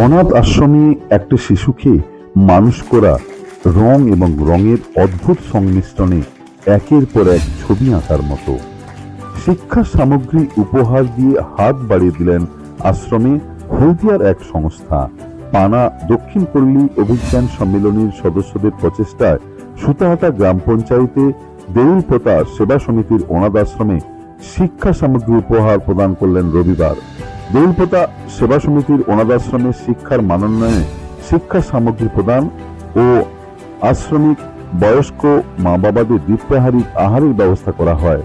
অনাথ আশ্রমে একটা শিশুকে মানুষ করা রং এবং রঙের অদ্ভুত সংমিশ্রণে একের পর এক ছবি আঁকার মতো। শিক্ষা সামগ্রী উপহার দিয়ে হাত বাড়িয়ে দিলেন আশ্রমে হলদিয়ার এক সংস্থা। পানা দক্ষিণ পল্লী অভিজ্ঞান সম্মেলনের সদস্যদের প্রচেষ্টায় সুতাহাটা গ্রাম পঞ্চায়েতে দেউলপোতা সেবা সমিতির অনাথ আশ্রমে শিক্ষা সামগ্রী উপহার প্রদান করলেন রবিবার। দেউলপোতা সেবা সমিতির অনাথ আশ্রমে শিক্ষার মানোন্নয়নে শিক্ষা সামগ্রী প্রদান ও আশ্রমিক বয়স্ক মা বাবাদের দীপ্তাহারিক আহারের ব্যবস্থা করা হয়।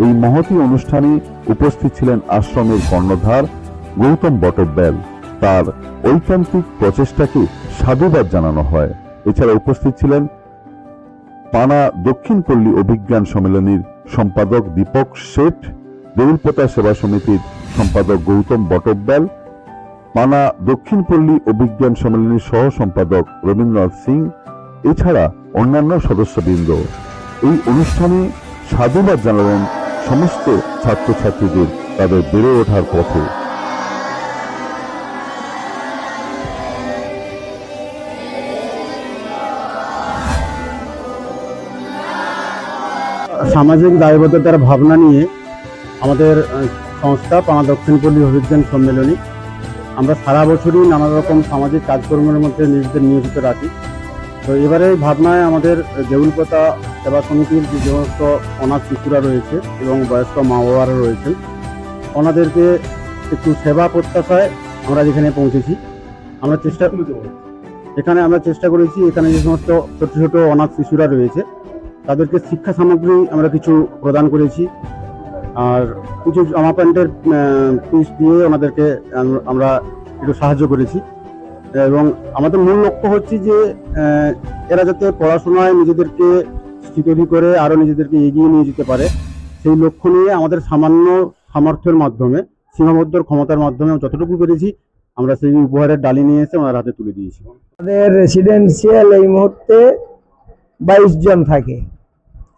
এই মহতী অনুষ্ঠানে উপস্থিত ছিলেন আশ্রমের কর্ণধার গৌতম বটব্যাল। তার ঐকান্তিক প্রচেষ্টাকে সাধুবাদ জানানো হয়। এছাড়া উপস্থিত ছিলেন পানা দক্ষিণ পল্লী অভিজ্ঞান সম্মেলনের সম্পাদক দীপক শেঠ, দেউলপোতা সেবা সমিতির সম্পাদক গৌতম বটব্যাল, পানা দক্ষিণ পল্লী অভিজ্ঞান সম্মেলনের সহ সম্পাদক রবীন্দ্রনাথ সিং, এছাড়া অন্যান্য সদস্যবৃন্দ। এই অনুষ্ঠানে সাধুবাদ জানালেন সমস্ত ছাত্রছাত্রীদের তাদের বেড়ে ওঠার পথে। সামাজিক দায়বদ্ধতার ভাবনা নিয়ে আমাদের সংস্থা পানা দক্ষিণ পল্লী অভিজ্ঞান সম্মেলনী, আমরা সারা বছরই নানা রকম সামাজিক কাজকর্মের মধ্যে নিজেদের নিয়োজিত রাখি। তো এবারে ভাবনায় আমাদের দেউলপোতা সেবা সমিতির যে সমস্ত অনাথ শিশুরা রয়েছে এবং বয়স্ক মা বাবারা রয়েছে, ওনাদেরকে একটু সেবা প্রত্যাশায় আমরা যেখানে পৌঁছেছি। আমরা চেষ্টা করেছি এখানে যে সমস্ত ছোট ছোট অনাথ শিশুরা রয়েছে তাদেরকে শিক্ষা সামগ্রী আমরা কিছু প্রদান করেছি, আর কিছু জামা প্যান্টের পিস দিয়ে ওনাদেরকে আমরা একটু সাহায্য করেছি। এবং আমাদের মূল লক্ষ্য হচ্ছে যে এরা যাতে পড়াশোনায় নিজেদেরকে স্থিতধী করে আরও নিজেদেরকে এগিয়ে নিয়ে যেতে পারে, সেই লক্ষ্য নিয়ে আমাদের সামান্য সামর্থ্যের মাধ্যমে, সীমাবদ্ধ ক্ষমতার মাধ্যমে যতটুকু পেরেছি আমরা সেই উপহারের ডালি নিয়ে এসে ওনার হাতে তুলে দিয়েছি। আমাদের রেসিডেন্সিয়াল এই মুহূর্তে 22 জন থাকে,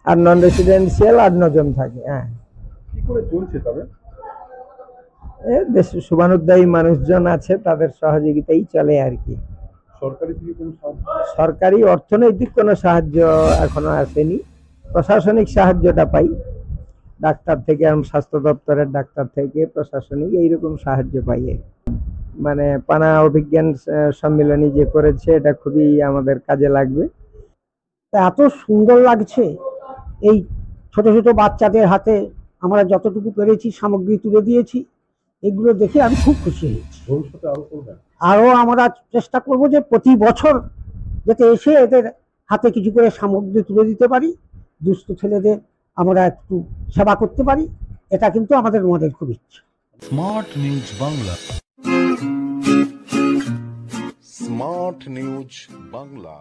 আর নন রেসিডেন্সিয়াল 8-9 জন থাকে। হ্যাঁ, কি করে চলছে তবে? দেশে শুভানুদ্দায়ী মানুষজন আছে, তাদের সহযোগিতাই চলে আর কি। সরকারি থেকে কোনো সরকারি অর্থনৈতিক কোনো সাহায্য এখনো আসেনি, প্রশাসনিক সাহায্যটা পাই ডাক্তার থেকে, স্বাস্থ্য দপ্তরের ডাক্তার থেকে প্রশাসনিক এইরকম সাহায্য পাই। মানে পানা অভিজ্ঞান সম্মেলনী যে করেছে এটা খুবই আমাদের কাজে লাগবে। এত সুন্দর লাগছে, এই ছোট ছোট বাচ্চাদের হাতে আমরা যতটুকু পেরেছি সামগ্রী তুলে দিয়েছি, এগুলো দেখে আমি খুব খুশি হয়েছি। ভবিষ্যতে আরো করবেন? আরও আমরা চেষ্টা করব যে প্রতি বছর যাতে এসে এদের হাতে কিছু করে সামগ্রী তুলে দিতে পারি, দুস্থ ছেলেদের আমরা একটু সেবা করতে পারি, এটা কিন্তু আমাদের খুব ইচ্ছা। Smart news Bangla, smart news Bangla.